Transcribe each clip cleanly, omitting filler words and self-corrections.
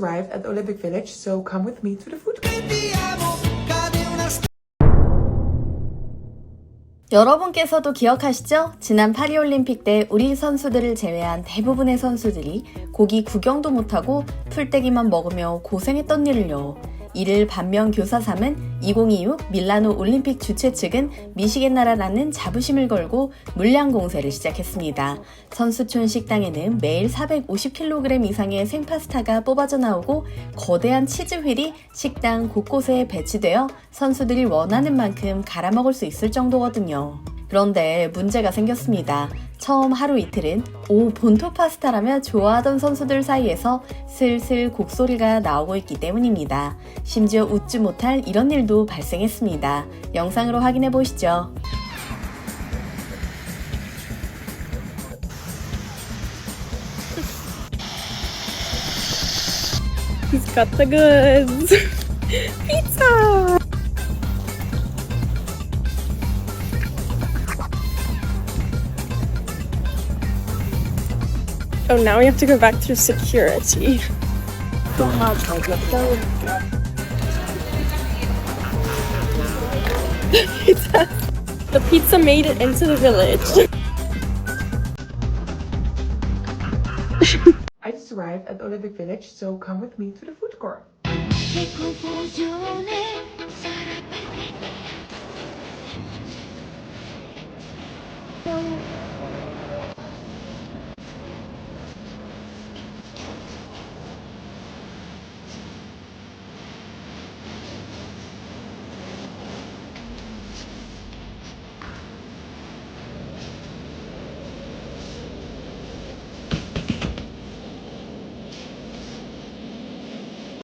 Arrived at the Olympic Village, so come with me to the food court. 여러분께서도 기억하시죠? 지난 파리올림픽 때 우리 선수들을 제외한 대부분의 선수들이 고기 구경도 못하고 풀떼기만 먹으며 고생했던 일을요. 이를 반면 교사 3은 2026 밀라노 올림픽 주최 측은 미시겐 나라라는 자부심을 걸고 물량 공세를 시작했습니다. 선수촌 식당에는 매일 450kg 이상의 생파스타가 뽑아져 나오고 거대한 치즈 휠이 식당 곳곳에 배치되어 선수들이 원하는 만큼 갈아 먹을 수 있을 정도거든요. 그런데 문제가 생겼습니다. 처음 하루 이틀은 본토 파스타라며 좋아하던 선수들 사이에서 슬슬 곡소리가 나오고 있기 때문입니다. 심지어 웃지 못할 이런 일도 발생했습니다. 영상으로 확인해 보시죠. He's got the goods. Pizza! Oh, now we have to go back through security. The pizza made it into the village. I just arrived at the Olympic Village, so come with me to the food court.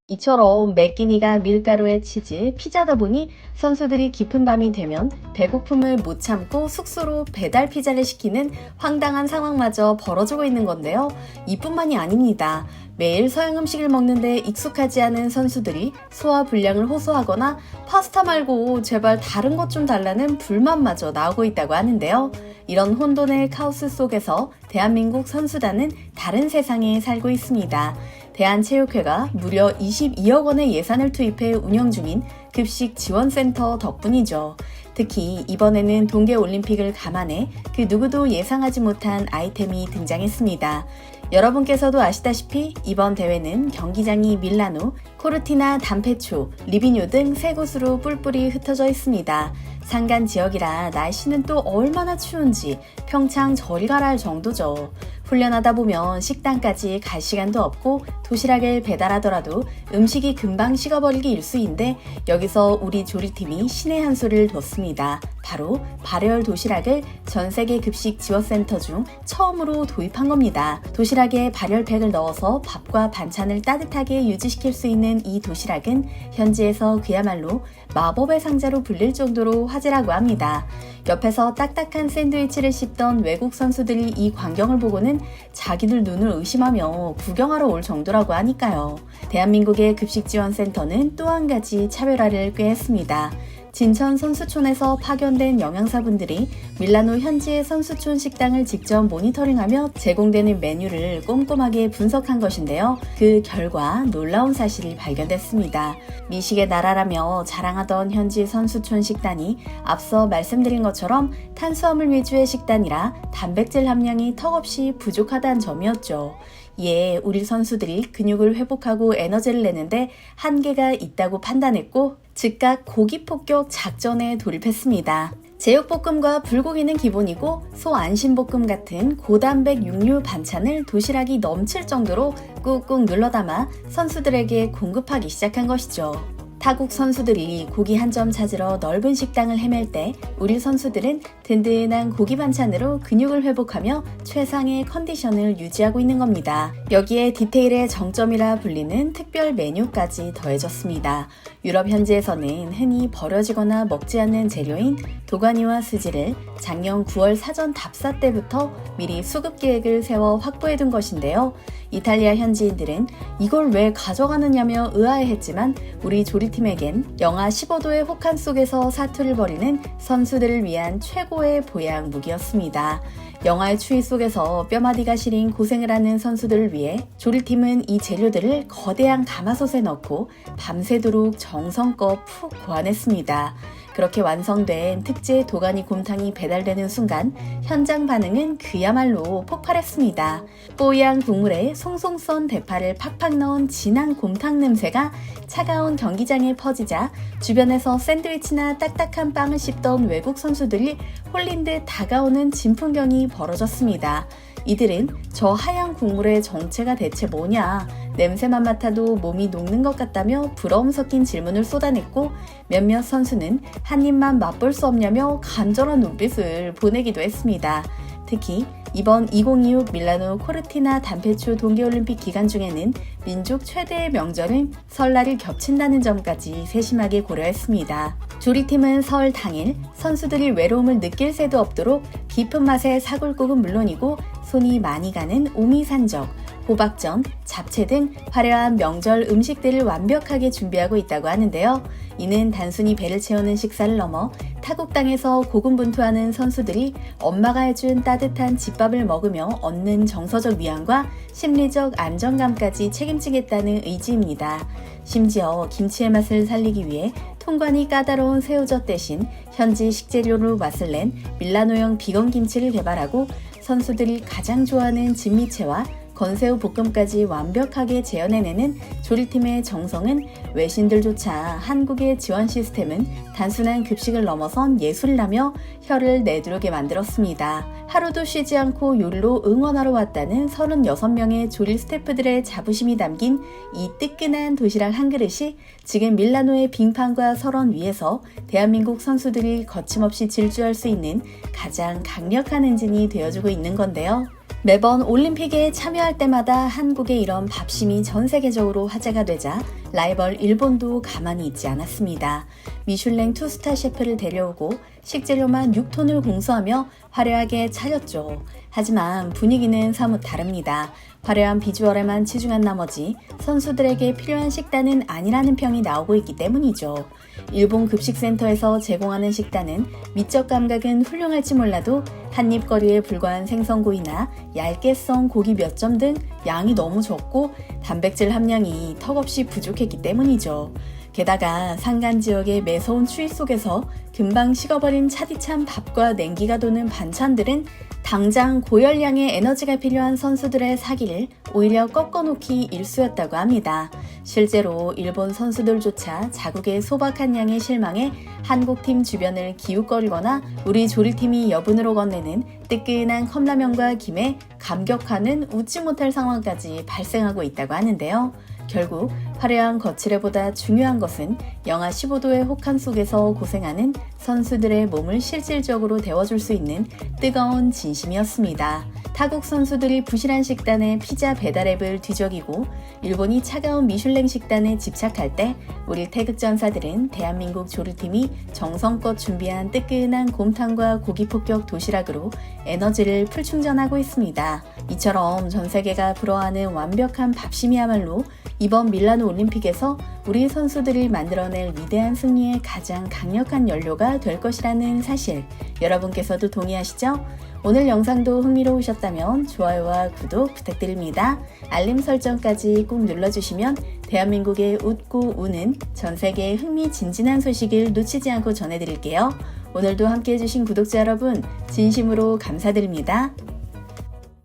이처럼 맥기니가 밀가루에 치즈, 피자다 보니 선수들이 깊은 밤이 되면 배고픔을 못 참고 숙소로 배달 피자를 시키는 황당한 상황마저 벌어지고 있는 건데요. 이뿐만이 아닙니다. 매일 서양 음식을 먹는데 익숙하지 않은 선수들이 소화불량을 호소하거나 파스타 말고 제발 다른 것 좀 달라는 불만마저 나오고 있다고 하는데요. 이런 혼돈의 카오스 속에서 대한민국 선수단은 다른 세상에 살고 있습니다. 대한체육회가 무려 22억 원의 예산을 투입해 운영 중인 급식 지원센터 덕분이죠. 특히 이번에는 동계올림픽을 감안해 그 누구도 예상하지 못한 아이템이 등장했습니다. 여러분께서도 아시다시피 이번 대회는 경기장이 밀라노, 코르티나, 담페초, 리비뇨 등 세 곳으로 뿔뿔이 흩어져 있습니다. 산간 지역이라 날씨는 또 얼마나 추운지 평창 저리 가라 할 정도죠. 훈련하다 보면 식당까지 갈 시간도 없고 도시락을 배달하더라도 음식이 금방 식어버리기 일쑤인데 여기서 우리 조리팀이 신의 한 수를 뒀습니다. 바로 발열 도시락을 전 세계 급식 지원센터 중 처음으로 도입한 겁니다. 도시락에 발열팩을 넣어서 밥과 반찬을 따뜻하게 유지시킬 수 있는 이 도시락은 현지에서 그야말로 마법의 상자로 불릴 정도로 화제라고 합니다. 옆에서 딱딱한 샌드위치를 씹던 외국 선수들이 이 광경을 보고는 자기들 눈을 의심하며 구경하러 올 정도라고 하니까요. 대한민국의 급식지원센터는 또 한 가지 차별화를 꾀했습니다. 진천 선수촌에서 파견된 영양사분들이 밀라노 현지의 선수촌 식당을 직접 모니터링하며 제공되는 메뉴를 꼼꼼하게 분석한 것인데요. 그 결과 놀라운 사실이 발견됐습니다. 미식의 나라라며 자랑하던 현지 선수촌 식단이 앞서 말씀드린 것처럼 탄수화물 위주의 식단이라 단백질 함량이 턱없이 부족하다는 점이었죠. 이에 우리 선수들이 근육을 회복하고 에너지를 내는데 한계가 있다고 판단했고 즉각 고기 폭격 작전에 돌입했습니다. 제육볶음과 불고기는 기본이고 소안심볶음 같은 고단백 육류 반찬을 도시락이 넘칠 정도로 꾹꾹 눌러 담아 선수들에게 공급하기 시작한 것이죠. 타국 선수들이 고기 한 점 찾으러 넓은 식당을 헤맬 때 우리 선수들은 든든한 고기 반찬으로 근육을 회복하며 최상의 컨디션을 유지하고 있는 겁니다. 여기에 디테일의 정점이라 불리는 특별 메뉴까지 더해졌습니다. 유럽 현지에서는 흔히 버려지거나 먹지 않는 재료인 도가니와 스지를 작년 9월 사전 답사 때부터 미리 수급 계획을 세워 확보해둔 것인데요. 이탈리아 현지인들은 이걸 왜 가져가느냐며 의아해했지만 우리 조리팀 조리팀에겐 영하 15도의 혹한 속에서 사투를 벌이는 선수들을 위한 최고의 보양 무기였습니다. 영하의 추위 속에서 뼈마디가 시린 고생을 하는 선수들을 위해 조리팀은 이 재료들을 거대한 가마솥에 넣고 밤새도록 정성껏 푹 고안했습니다. 그렇게 완성된 특제 도가니 곰탕이 배달되는 순간 현장 반응은 그야말로 폭발했습니다. 뽀얀 국물에 송송 썬 대파를 팍팍 넣은 진한 곰탕 냄새가 차가운 경기장에 퍼지자 주변에서 샌드위치나 딱딱한 빵을 씹던 외국 선수들이 홀린 듯 다가오는 진풍경이 벌어졌습니다. 이들은 저 하얀 국물의 정체가 대체 뭐냐, 냄새만 맡아도 몸이 녹는 것 같다며 부러움 섞인 질문을 쏟아냈고 몇몇 선수는 한 입만 맛볼 수 없냐며 간절한 눈빛을 보내기도 했습니다. 특히 이번 2026 밀라노 코르티나 단페추 동계올림픽 기간 중에는 민족 최대의 명절인 설날이 겹친다는 점까지 세심하게 고려했습니다. 조리팀은 설 당일 선수들이 외로움을 느낄 새도 없도록 깊은 맛의 사골국은 물론이고 손이 많이 가는 오미산적, 호박전, 잡채 등 화려한 명절 음식들을 완벽하게 준비하고 있다고 하는데요. 이는 단순히 배를 채우는 식사를 넘어 타국 땅에서 고군분투하는 선수들이 엄마가 해준 따뜻한 집밥을 먹으며 얻는 정서적 위안과 심리적 안정감까지 책임지겠다는 의지입니다. 심지어 김치의 맛을 살리기 위해 통관이 까다로운 새우젓 대신 현지 식재료로 맛을 낸 밀라노형 비건 김치를 개발하고 선수들이 가장 좋아하는 진미채와 건새우 볶음까지 완벽하게 재현해내는 조리팀의 정성은 외신들조차 한국의 지원 시스템은 단순한 급식을 넘어선 예술이라며 혀를 내두르게 만들었습니다. 하루도 쉬지 않고 요리로 응원하러 왔다는 36명의 조리 스태프들의 자부심이 담긴 이 뜨끈한 도시락 한 그릇이 지금 밀라노의 빙판과 설원 위에서 대한민국 선수들이 거침없이 질주할 수 있는 가장 강력한 엔진이 되어주고 있는 건데요. 매번 올림픽에 참여할 때마다 한국의 이런 밥심이 전 세계적으로 화제가 되자 라이벌 일본도 가만히 있지 않았습니다. 미슐랭 투스타 셰프를 데려오고 식재료만 6톤을 공수하며 화려하게 차렸죠. 하지만 분위기는 사뭇 다릅니다. 화려한 비주얼에만 치중한 나머지 선수들에게 필요한 식단은 아니라는 평이 나오고 있기 때문이죠. 일본 급식센터에서 제공하는 식단은 미적 감각은 훌륭할지 몰라도 한입거리에 불과한 생선구이나 얇게 썬 고기 몇 점 등 양이 너무 적고 단백질 함량이 턱없이 부족했기 때문이죠. 게다가 산간 지역의 매서운 추위 속에서 금방 식어버린 차디찬 밥과 냉기가 도는 반찬들은 당장 고열량의 에너지가 필요한 선수들의 사기를 오히려 꺾어놓기 일쑤였다고 합니다. 실제로 일본 선수들조차 자국의 소박한 양에 실망해 한국팀 주변을 기웃거리거나 우리 조리팀이 여분으로 건네는 뜨끈한 컵라면과 김에 감격하는 웃지 못할 상황까지 발생하고 있다고 하는데요. 결국 화려한 거칠애보다 중요한 것은 영하 15도의 혹한 속에서 고생하는 선수들의 몸을 실질적으로 데워줄 수 있는 뜨거운 진심이었습니다. 타국 선수들이 부실한 식단에 피자 배달 앱을 뒤적이고 일본이 차가운 미슐랭 식단에 집착할 때 우리 태극전사들은 대한민국 조리팀이 정성껏 준비한 뜨끈한 곰탕과 고기 폭격 도시락으로 에너지를 풀충전하고 있습니다. 이처럼 전 세계가 부러워하는 완벽한 밥심이야말로 이번 밀라노 올림픽에서 우리 선수들이 만들어낼 위대한 승리의 가장 강력한 연료가 될 것이라는 사실, 여러분께서도 동의하시죠? 오늘 영상도 흥미로우셨다면 좋아요와 구독 부탁드립니다. 알림 설정까지 꼭 눌러주시면 대한민국의 웃고 우는 전 세계의 흥미진진한 소식을 놓치지 않고 전해드릴게요. 오늘도 함께해주신 구독자 여러분 진심으로 감사드립니다.